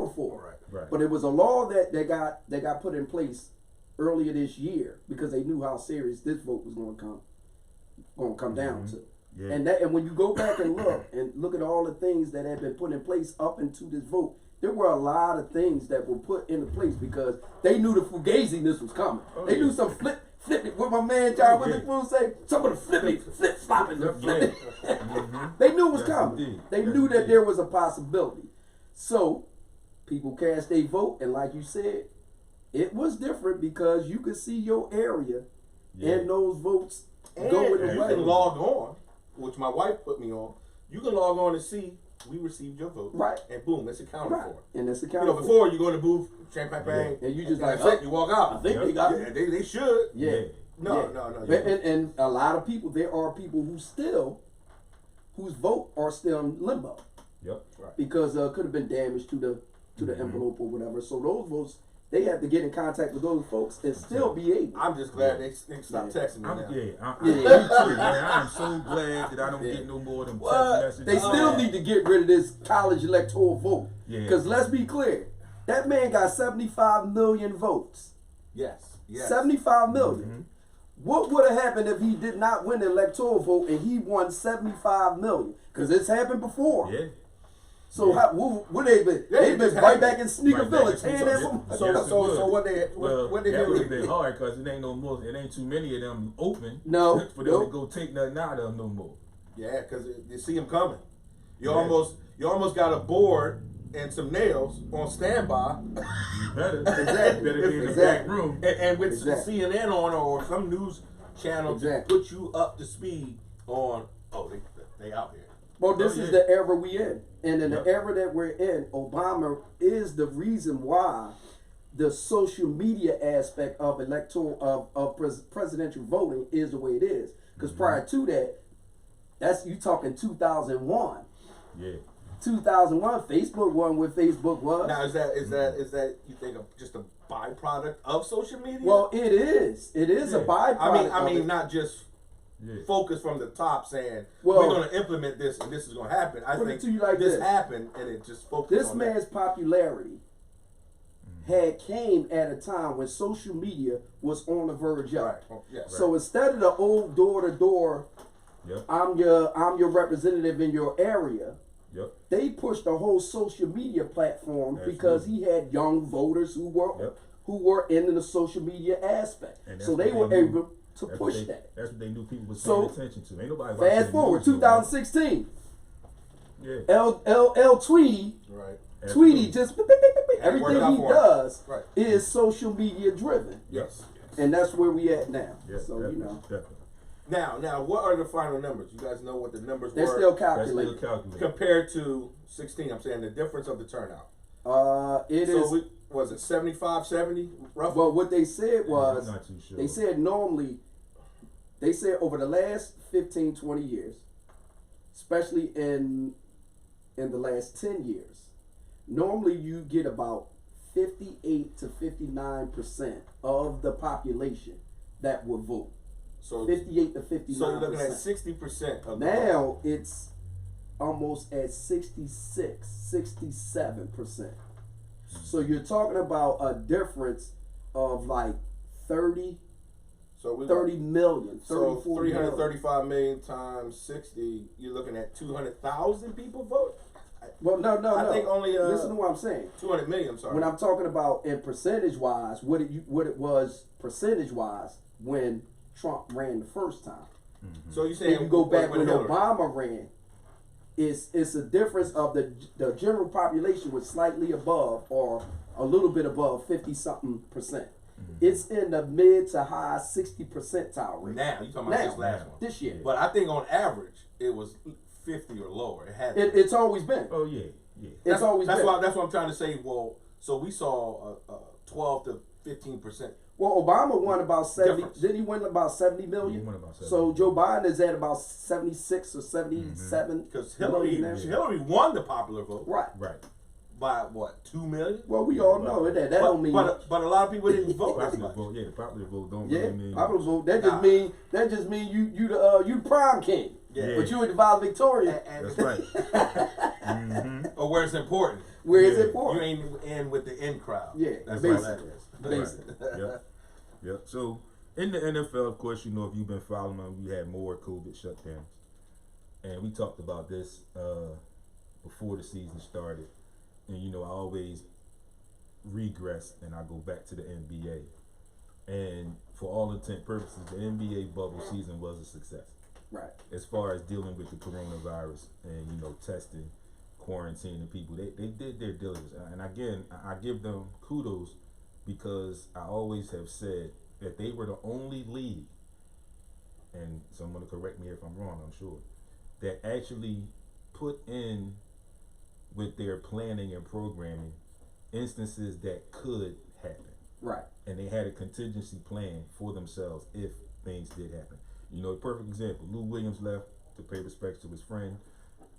before. Right. But it was a law that got put in place earlier this year because they knew how serious this vote was going to come down to. Yeah. And when you go back and look at all the things that had been put in place up into this vote, there were a lot of things that were put into place because they knew the fugaziness was coming. They knew some flip it. What my man John Witherspoon say, some of the flip flopping. They knew it was coming. Indeed. They knew that there was a possibility. So people cast their vote, and like you said, it was different because you could see your area and those votes going And you away. can log on, which my wife put me on. You can log on and see we received your vote. Right. And boom, it's accounted for. And it's You accounted know, for. before you go in the booth, champagne, bang, And you just that's like, it, you walk out. I think they got Yeah, they should. Yeah. No. And a lot of people, there are people whose vote are still in limbo. Yep. Right. Because could have been damage to the envelope or whatever. So those votes, they have to get in contact with those folks and still be able. I'm just glad they stopped texting me now. Me too, man. I am so glad that I don't get no more of them text messages. They still need to get rid of this college electoral vote. Yeah. Because let's be clear, that man got 75 million votes. Yes. 75 million. What would have happened if he did not win the electoral vote and he won 75 million? Because it's happened before. Yeah. So what they been? They've been right back in Sneaker Village. So what they that would have been do? hard because it ain't no more. It ain't too many of them open. No, for them to go take nothing out of them no more. Yeah, because you see them coming. You almost got a board and some nails on standby. You better. Exactly. Better be in the back room. And with CNN on or some news channel to Exactly. put you up to speed on, they out here. Well, this is the era we in. And in Yep. the era that we're in, Obama is the reason why the social media aspect of presidential voting is the way it is. Because prior to that, that's you talking 2001. Yeah. 2001, Facebook wasn't what Facebook was. Now is that you think just a byproduct of social media? Well, it is. It is a byproduct. I mean, of it. not just focus from the top saying Well, we're going to implement this and this is going to happen. I put think it to you like this this. happened and it just focused This on man's popularity had came at a time when social media was on the verge of. Right. Oh, yeah. So instead of the old door to door, Yep. I'm your representative in your area. Yep. They pushed the whole social media platform because he had young voters who were in the social media aspect. So they were able to push that. That's what they knew people was paying attention to. Ain't nobody watching Fast the forward, news, 2016. Yeah. L Tweety. Right. Tweety just everything he does Right. is social media driven, Yes. and that's where we at now. Yeah, So definitely. Now, what are the final numbers? You guys know what the numbers they're were still That's calculating. still calculated. compared to 16. I'm saying the difference of the turnout. It is. So was it 75, 70 roughly? Well, what they said was I'm not too sure. they said normally. They said over the last 15, 20 years, especially in the last 10 years, normally you get about 58 to 59% of the population that will vote. So 58 to 59%. So you're looking at 60% of the Now it's almost at 66, 67%. So you're talking about a difference of like 30 million, 30, So 40 million. 335 million times 60, you're looking at 200,000 people vote? Well, no. I think only listen to what I'm saying. 200 million, I'm sorry. When I'm talking about in percentage wise, what it was percentage wise when Trump ran the first time. So you're saying If you go back when Hillary. Obama ran, it's a difference of the general population was slightly above or a little bit above 50-something%. It's in the mid to high 60 percentile rate. Now, you're talking about this last one. This year. But I think on average, it was 50 or lower. It had It's always been. Oh yeah. It's always been. That's what I'm trying to say. Well, so we saw 12 to 15%. Well, Obama won about 70. Difference. Didn't he win about 70 million? He won about 70. So Joe Biden is at about 76 or 77. Because Hillary won the popular vote. Right. By what, 2 million? Well, we all know that. That don't mean. But a lot of people didn't vote. Popular vote, the popular vote don't Yeah, really mean. popular vote. That just mean you the prime king. Yeah. But you in the valedictorian. That's right. or where it's important. Where is Yeah. it for? You ain't in with the in crowd. Yeah, That's basically. all that is. Basically. Yep. Yep. So in the NFL, of course, you know, if you've been following them, we had more COVID shutdowns, and we talked about this before the season started. And you know, I always regress and I go back to the NBA. And for all intent purposes, the NBA bubble season was a success. Right. As far as dealing with the coronavirus and, you know, testing, quarantining people, they did their diligence. And again, I give them kudos because I always have said that they were the only league, and someone to correct me if I'm wrong, I'm sure, that actually put in with their planning and programming instances that could happen. Right. And they had a contingency plan for themselves if things did happen. You know, a perfect example, Lou Williams left to pay respects to his friend.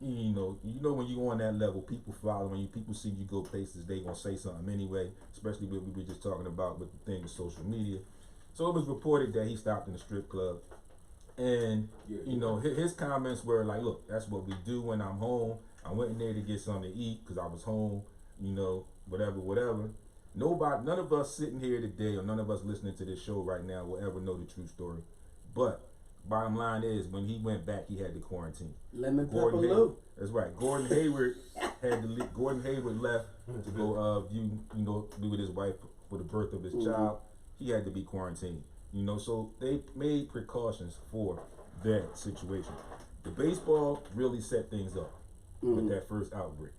You know when you on that level, people following you, people see you go places, they gonna say something anyway, especially what we were just talking about with the thing with social media. So it was reported that he stopped in the strip club. And, you know, his comments were like, look, that's what we do when I'm home. I went in there to get something to eat because I was home, you know, whatever. None of us sitting here today or none of us listening to this show right now will ever know the true story. But bottom line is, when he went back, he had to quarantine. Lemon pepper Gordon Lou. Hayward, that's right. Gordon Hayward had to leave. Gordon Hayward left to go be with his wife for the birth of his child. He had to be quarantined. You know, so they made precautions for that situation. The baseball really set things up with that first outbreak.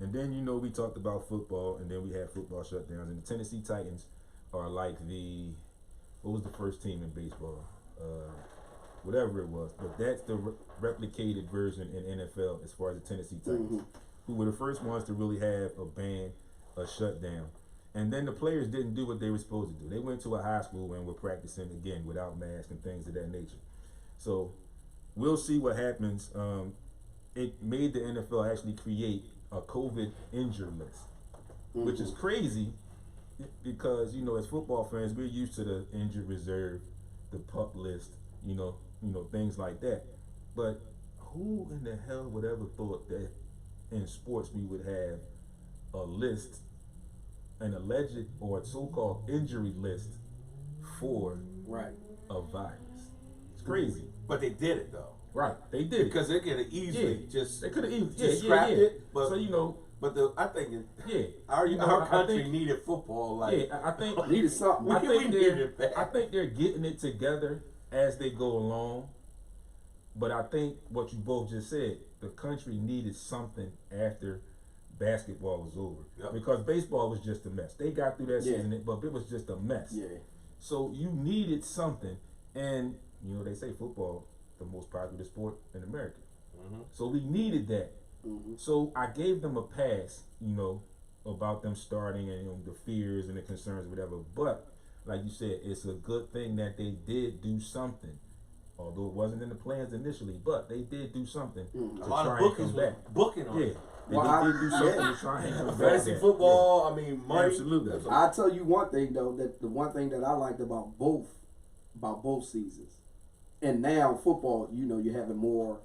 And then, you know, we talked about football, and then we had football shutdowns. And the Tennessee Titans are like what was the first team in baseball? Whatever it was. But that's the replicated version in NFL as far as the Tennessee Titans, who were the first ones to really have a ban, a shutdown. And then the players didn't do what they were supposed to do. They went to a high school and were practicing again without masks and things of that nature. So we'll see what happens. It made the NFL actually create a COVID injury list, which is crazy because, you know, as football fans, we're used to the injured reserve, the pup list, you know, things like that. But who in the hell would ever thought that in sports we would have a list, an alleged or so-called injury list for a virus? It's crazy. But they did it though. Right, they did because they could have easily they could have easily scrapped it. But so, you know, but I think you know, our country needed football. Like I think needed something. I I think they're getting it together as they go along. But I think what you both just said, the country needed something after basketball was over, because baseball was just a mess. They got through that season, but it was just a mess. Yeah. So you needed something, and you know they say football the most popular sport in America. So we needed that. So I gave them a pass, you know, about them starting and, you know, the fears and the concerns, whatever. But like you said, it's a good thing that they did do something, although it wasn't in the plans initially. But they did do something to a lot try of bookings and come back. booking on it. They did do something to try and come back. Fantasy football. I mean, money. Absolutely. I'll tell you one thing though, that the one thing that I liked about both seasons, and now football, you know, you're having more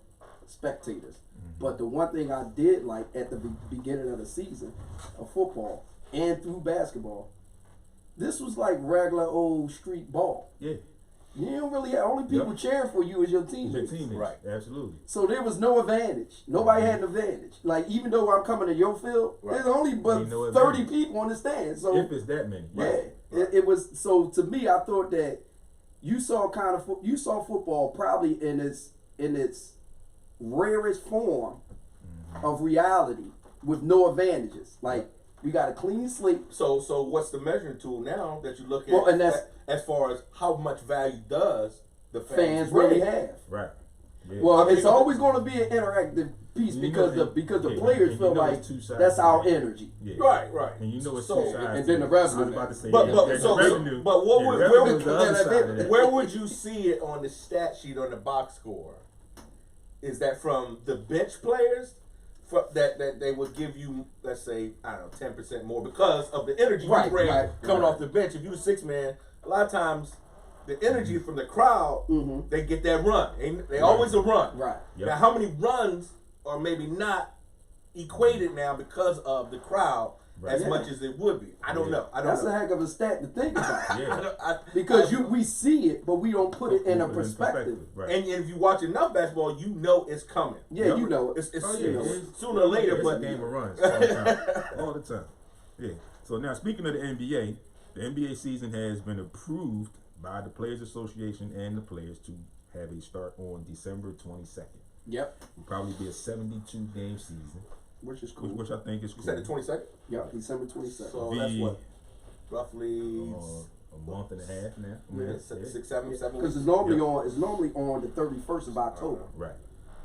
spectators. But the one thing I did like at the beginning of the season of football and through basketball, this was like regular old street ball. Yeah. You don't really have, only people cheering for you is your teammates. Your teammates, right? Absolutely. So there was no advantage. Nobody had an advantage. Like, even though I'm coming to your field, there's only but 30 people on the stand. So if it's that many, it was. So to me, I thought that you saw football probably in its rarest form of reality with no advantages. Like, we got a clean slate. So what's the measuring tool now that you look at? Well, and that's as far as how much value does the fans really have. Right. Yeah. Well, it's always going to be an interactive piece because the players feel like that's our energy. Yeah. Right. And you know it's so, two sides. and then the revenue. I was about to say, where would you see it on the stat sheet on the box score? Is that from the bench players? That they would give you, let's say, I don't know, 10% more because of the energy you bring coming off the bench. If you're a 6-man, a lot of times the energy from the crowd, they get that run. They always a run. Right. Now, how many runs or maybe not equated now because of the crowd as Right. much as it would be. I don't know. That's a heck of a stat to think about. Yeah. Because we see it, but we don't put it in a Put it perspective. Right. And if you watch enough basketball, you know it's coming. Yeah, you know it. It's Oh, you yeah, know, it's- sooner or later, it's but a game of runs all the time. All the time. Yeah. So now, speaking of the NBA season has been approved by the Players Association and the players to have a start on December 22nd. Yep, It'll probably be a 72-game season, which is cool. which I think is you cool. said the 22nd. Yeah, December 22nd. So The- that's what, roughly a month and a half now. Yeah. six, seven Because weeks. it's normally on the 31st of October. Right.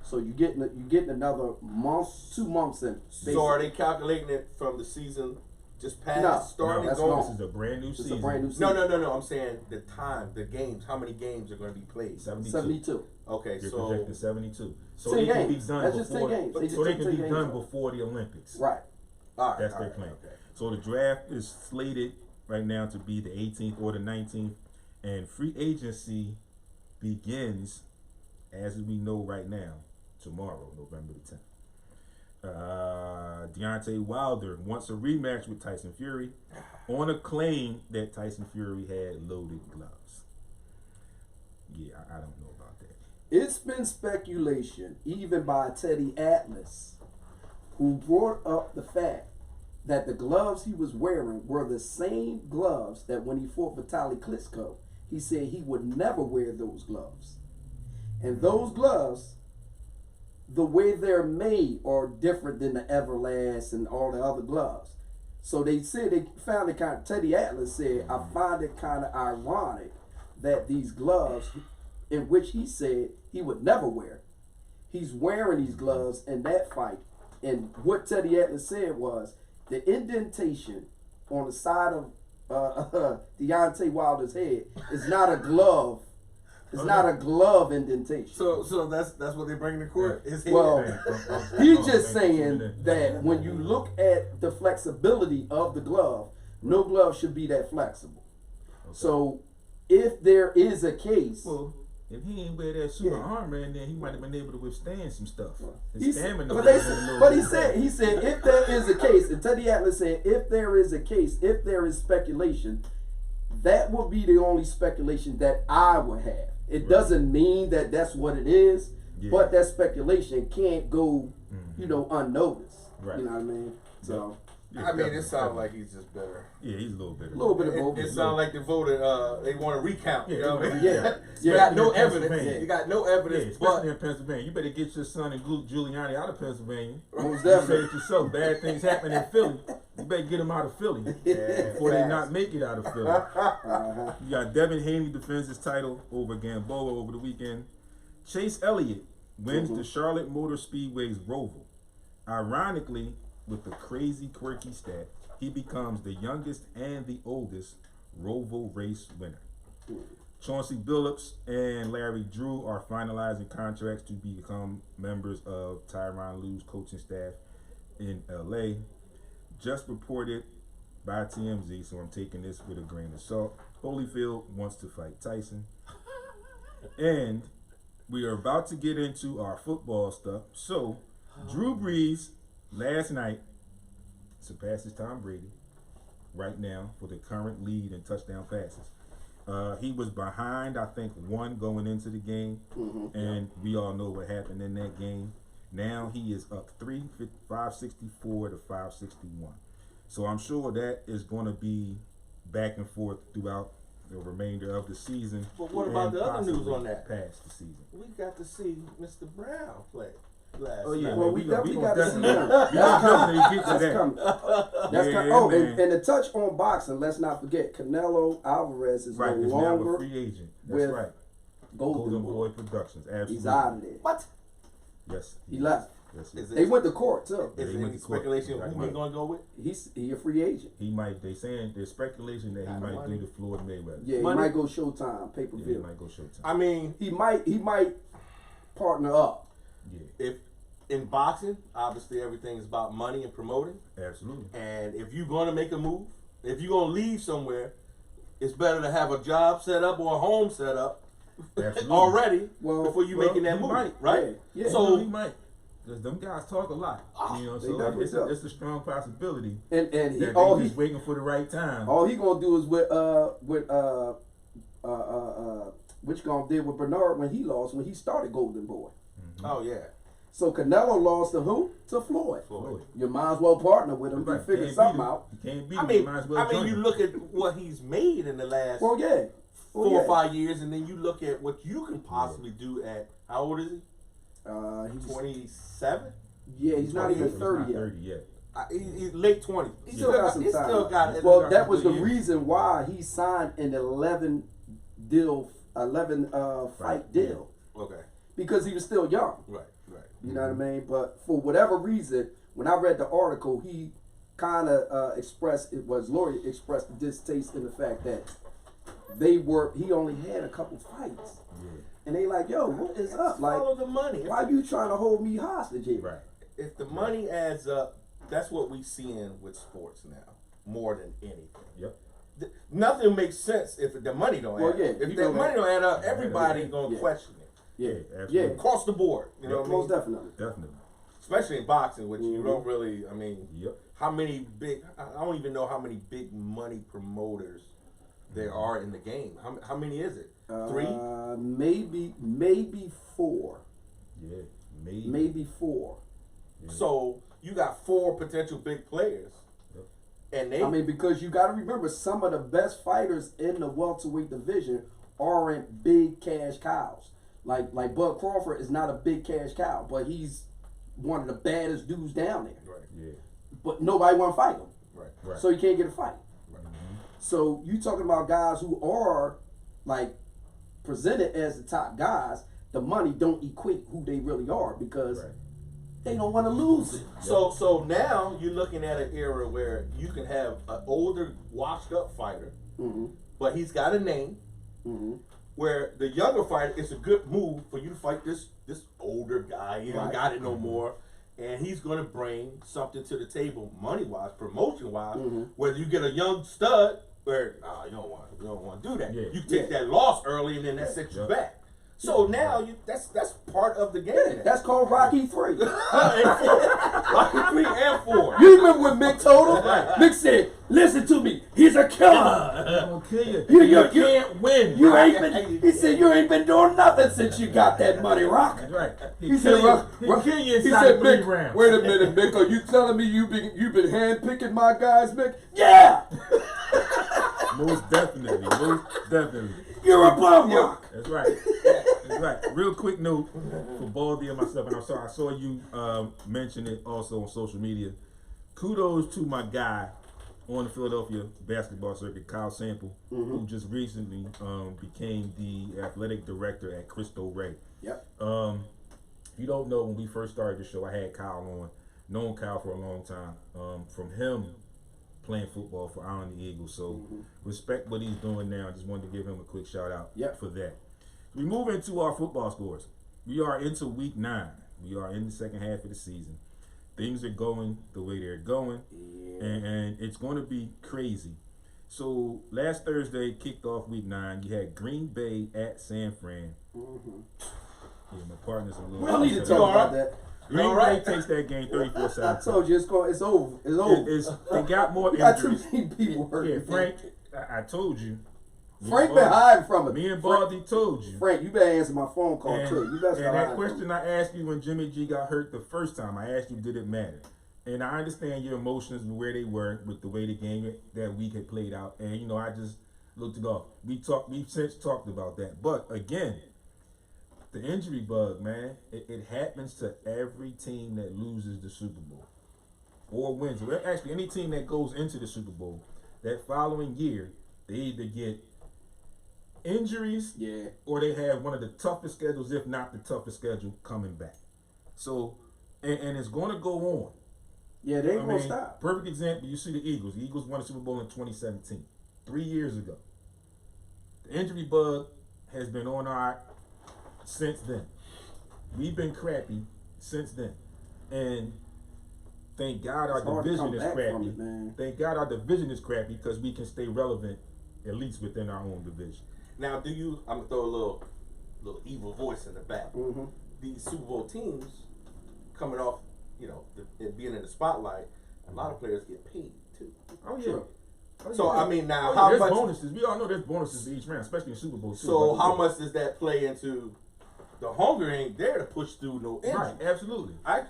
So you getting another month, 2 months in. So are they calculating it from the season just past No, starting that's going? long. This is a brand new It's season. a brand new season. No. I'm saying the time, the games. How many games are going to be played? 72. 72. Okay, They're so projected 72. So 10 they can be games. done That's just 10 before. games. They just So they took can 10 be games done off. before the Olympics. Right. all right, That's all their right, plan. okay. So the draft is slated right now to be the 18th or the 19th, and free agency begins, as we know right now, tomorrow, November the 10th. Deontay Wilder wants a rematch with Tyson Fury on a claim that Tyson Fury had loaded gloves. Yeah, I don't know about that. It's been speculation, even by Teddy Atlas, who brought up the fact that the gloves he was wearing were the same gloves that when he fought Vitaly Klitschko, he said he would never wear those gloves. And those gloves, the way they're made, are different than the Everlast and all the other gloves. So they said they found it kind of, Teddy Atlas said, I find it kind of ironic that these gloves, in which he said he would never wear, he's wearing these gloves in that fight. And what Teddy Atlas said was the indentation on the side of Deontay Wilder's head is not a glove. It's not a glove indentation. So that's what they bring to court. Is Well, Man, he's just saying that when you look at the flexibility of the glove, no glove should be that flexible. So if there is a case, Well, if he ain't wear that suit of Yeah. armor, and then he might have been able to withstand some stuff. he His said, stamina. but, was they a said, little but he bit said if there is a case, and Teddy Atlas said if there is a case, if there is speculation, that would be the only speculation that I would have. It doesn't mean that that's what it is, Yeah. but that speculation can't go, unnoticed. Right. You know what I mean? So Yeah, I mean, it definitely, sounds definitely. like he's just bitter. Yeah, he's a little bit. a little bit of both. It sounds like the voter, they want to recount. Yeah, you know what I mean? Yeah. You Yeah. got no In evidence. Pennsylvania. You got no Yeah, evidence, especially but in Pennsylvania. You better get your son and Giuliani out of Pennsylvania. Most You said definitely. it yourself. Bad things happen in Philly. You better get him out of Philly before they fast. not make it out of Philly. Uh-huh. You got Devin Haney defends his title over Gamboa over the weekend. Chase Elliott wins the Charlotte Motor Speedway's Roval. Ironically, with the crazy quirky stat, he becomes the youngest and the oldest Roval race winner. Chauncey Billups and Larry Drew are finalizing contracts to become members of Tyronn Lue's coaching staff in LA. Just reported by TMZ, so I'm taking this with a grain of salt. Holyfield wants to fight Tyson. And we are about to get into our football stuff. So, Drew Brees last night surpasses Tom Brady right now for the current lead in touchdown passes. He was behind, I think, one going into the game, and we all know what happened in that game. Now he is up 564 to 561. So I'm sure that is going to be back and forth throughout the remainder of the season. But what about and the other news possibly on that? Past the season. we got to see Mr. Brown play last Oh yeah, night. Well, man, we gonna definitely gotta see definitely, him. we gonna definitely get to That's that. coming. That's Yeah, coming. Oh, man. and to touch on boxing, let's not forget Canelo Alvarez is Right, no is now a longer free agent. That's with right. Golden Golden Boy. Boy Productions. Absolutely. He's out of there. What? Yes. He left. Yes. Is They it, went to court too. is They there went any to court. speculation of Right, who right. he's going to go with? He a free agent. He might. They saying there's speculation that he Got might money. do the Floyd Mayweather. Yeah, Money? he might go Showtime, pay per Yeah, he view. might go Showtime. I mean, He might partner up. Yeah, if in boxing, obviously everything is about money and promoting. absolutely. And if you're going to make a move, if you're going to leave somewhere, it's better to have a job set up or a home set up Absolutely. already Well, before you well, making that he move, might. right? Yeah, yeah. So he might. Because them guys talk a lot. You know, They so definitely it's do. a strong possibility And he that all they he just waiting for the right time. all he gonna do is what you gonna did with Bernard when he started Golden Boy. Oh yeah. So Canelo lost to who? To Floyd. Floyd. You might as well partner with him Right. and figure Can't something beat him. out. You can't beat I him. mean, You might as well join you him. look at what he's made in the last Well, yeah. 4 or 5 years, and then you look at what you can possibly do at how old is he? He's 27. Yeah, he's not even He's 30 not yet. 30 yet. He's late 20s. He still got some time. Well, got that was the some good years. reason why he signed an 11 fight deal, Okay. because he was still young. Right. Right. You know what I mean? But for whatever reason, when I read the article, he kind of Laurie expressed the distaste in the fact that he only had a couple fights. Yeah. And they like, yo, what is up? Follow Like, the money. why you trying to hold me hostage here? Right. If the money adds up, that's what we seeing with sports now, more than anything. Yep. Nothing makes sense if the money don't Well, add yeah, up. If you that know money that. don't add up, everybody Yeah. gonna Yeah. question it. Yeah, absolutely. yeah, Across the board, you know what I mean? most definitely. Definitely. Especially in boxing, which you Mhm. don't really. I mean, Yep. how many big? I don't even know how many big money promoters there are in the game. How many is it? 3? Maybe 4. Yeah. Maybe. Maybe 4. Yeah. So you got 4 potential big players, Yep. and they. I mean, because you got to remember, some of the best fighters in the welterweight division aren't big cash cows. Like Bud Crawford is not a big cash cow, but he's one of the baddest dudes down there. right. Yeah. But nobody want to fight him, Right. Right. so you can't get a fight. Right. So you talking about guys who are like presented as the top guys. The money don't equate who they really are, because Right. they don't want to lose it. So now you're looking at an era where you can have an older, washed up fighter, Mm-hmm. but he's got a name. Mm-hmm. Where the younger fighter, it's a good move for you to fight this older guy. He don't Right. got it no more, and he's gonna bring something to the table, money wise, promotion wise. Mhm. Whether you get a young stud, where you don't want to do that. Yeah. You take Yeah. that loss early, and then that sets you Yeah. back. So now that's part of the game. Yeah, that's called Rocky 3. Rocky 3 and 4. You remember when Mick told him? Mick said, "Listen to me, he's a killer. I'm gonna kill you. You can't win. You Rock. ain't been." He said, "You ain't been doing nothing since you got that money, Rock." That's right. He said, He'll kill you he inside said, 3 Mick, rounds. wait a minute, Mick, are you telling me you've been handpicking my guys, Mick? Yeah, Most definitely. Most definitely. you're a bum, Rock. That's right. That's right. Real quick note for Baldy and myself, and I'm sorry, I saw you mention it also on social media. Kudos to my guy on the Philadelphia basketball circuit, Kyle Sample, who just recently became the athletic director at Cristo Rey. Yep. If you don't know, when we first started the show, I had Kyle on. Known Kyle for a long time. From him playing football for Island Eagles. So respect what he's doing now. I just wanted to give him a quick shout out for that. We move into our football scores. We are into week 9. We are in the second half of the season. Things are going the way they're going, and it's going to be crazy. So last Thursday kicked off week 9. You had Green Bay at San Fran. Yeah, my partner's a little. We don't need to upset. talk about that. Green All right. Bay takes that game 34-17. I told you it's over. It's over. They got more We got too injuries. many people hurt. Yeah, Frank, I told you. Frank been hiding from it. Me and Baldy told you. Frank, you better answer my phone call And, too. You better and start that hiding question from it. I asked you when Jimmy G got hurt the first time, I asked you, did it matter? And I understand your emotions and where they were with the way the game that week had played out. And you know, I just looked it off. We've since talked about that. But again, the injury bug, man, it happens to every team that loses the Super Bowl or wins. Well, actually, any team that goes into the Super Bowl, that following year, they either get injuries or they have one of the toughest schedules, if not the toughest schedule, coming back. So, and it's going to go on. Yeah, they ain't gonna stop. Perfect example, you see the Eagles. The Eagles won the Super Bowl in 2017, 3 years ago. The injury bug has been on our since then. We've been crappy since then. And thank God our It's hard to division come is back from crappy. it, man. Thank God our division is crappy because we can stay relevant, at least within our own division. Now, I'm gonna throw a little evil voice in the back. Mm-hmm. These Super Bowl teams coming off, it being in the spotlight, a lot of players get paid too. Oh yeah. Sure. So I mean, now yeah, how there's much bonuses? We all know there's bonuses to each round, especially in Super Bowl. So how much does that play into the hunger ain't there to push through no injury? Right, absolutely. I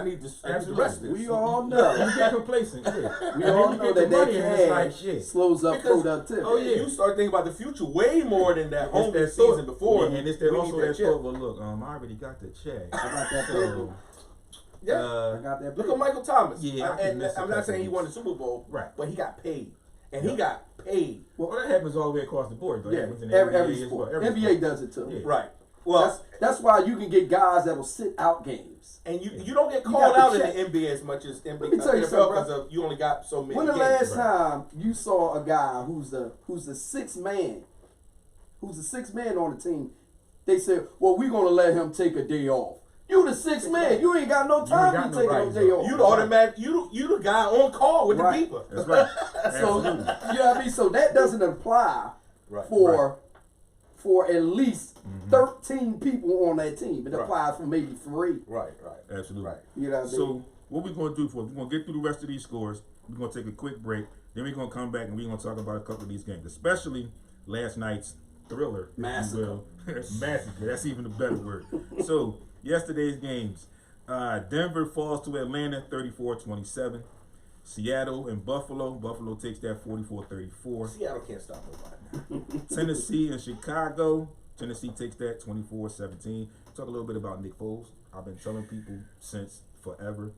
need the rest of this. We all know. You get complacent. Yeah. We And all then you know get the that money and it's cash like, yeah. slows up Because- productivity. Oh, yeah. You start thinking about the future way more than that It's home that season thought. before. Yeah, and it's that We also need that check. thought. Well, look, I already got the check. I got that So, Yeah. I got that. Look at Michael Thomas. Yeah, I can and miss a I'm not couple saying he weeks. won the Super Bowl, Right. but he got paid, and he got paid. well, that happens all the way across the board. Though. It Yeah, happens in every NBA as sport. well. Every NBA sport. does it too. Yeah. Right. Well, That's why you can get guys that will sit out games. and you don't get You called got out to in check. the NBA as much as NBA Let me tell you something, because bro. of you only got so many. When the games. last right. time you saw a guy who's the sixth man, on the team, they said, "Well, we're gonna let him take a day off." You the sixth man. You ain't got no time got to no take no rights day off. off. You the automatic. You the guy on call with Right. the beeper. That's right. So Absolutely. you know what I mean. So that doesn't apply Right. for at least 13 people on that team. It Right. applies for maybe 3. Right. Absolutely. Right. You know what I mean? So what we're gonna do we're gonna get through the rest of these scores. We're gonna take a quick break. Then we're gonna come back and we're gonna talk about a couple of these games, especially last night's thriller, if you Massacre. will. Massacre. That's even a better word. So yesterday's games, Denver falls to Atlanta 34-27. Seattle and Buffalo. Buffalo takes that 44-34. Seattle can't stop nobody. Tennessee and Chicago. Tennessee takes that 24-17. Talk a little bit about Nick Foles. I've been telling people since forever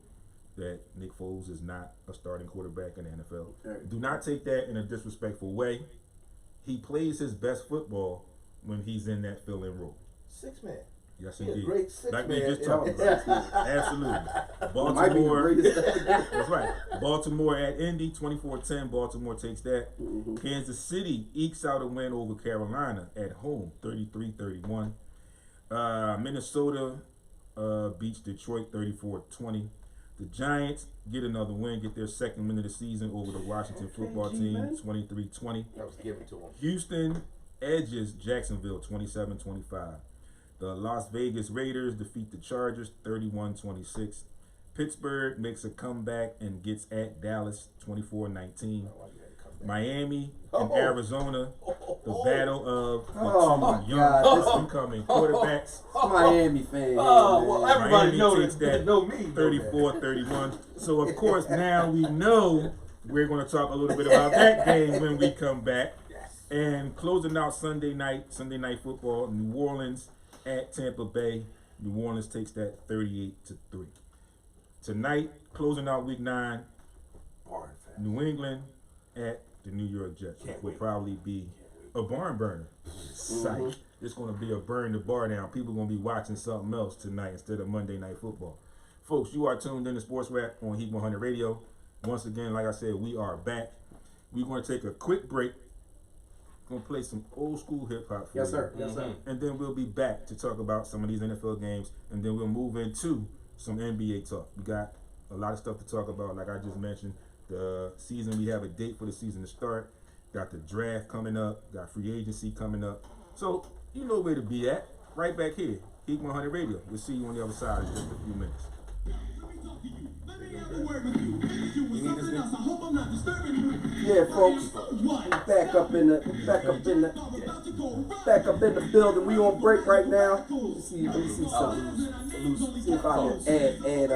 that Nick Foles is not a starting quarterback in the NFL. Right. Do not take that in a disrespectful way. He plays his best football when he's in that fill-in role. 6 man. Yes, He a indeed. great six Like we man. just talked Yeah. about. Absolutely. Might be the Baltimore. greatest. That's right. Baltimore at Indy, 24-10. Baltimore takes that. Mm-hmm. Kansas City ekes out a win over Carolina at home, 33-31. Minnesota beats Detroit 34-20. The Giants get another win, get their second win of the season over the Washington football team, G-Man. 23-20. That was given to him. Houston edges Jacksonville 27-25. The Las Vegas Raiders defeat the Chargers 31-26. Pittsburgh makes a comeback and gets at Dallas 24-19. Why you had to come back? Miami and Oh. Arizona, the battle of the Oh, two my God. young incoming quarterbacks. Miami fan. Oh, man. well, everybody Miami knows takes that know me. 34-31. So of course now we know we're going to talk a little bit about that game when we come back. Yes. And closing out Sunday night football, New Orleans at Tampa Bay. New Orleans takes that 38-3. Tonight, closing out Week 9, Barn fan. New England at the New York Jets, which Can't will wait. probably be a barn burner. Psych. It's going to be a burn the bar down. People going to be watching something else tonight instead of Monday Night Football. Folks, you are tuned in to Sports Rap on Heat 100 Radio. Once again, like I said, we are back. We're going to take a quick break. Going to play some old school hip hop for Yes, you. sir. Yes, sir. And then we'll be back to talk about some of these NFL games, and then we'll move into some NBA talk. We got a lot of stuff to talk about, like I just mentioned. The season, we have a date for the season to start. Got the draft coming up. Got free agency coming up. So you know where to be at. Right back here, Heat 100 Radio. We'll see you on the other side in just a few minutes. Yeah, folks. Back up in the building. We on break right now. Let me see something. See if I can add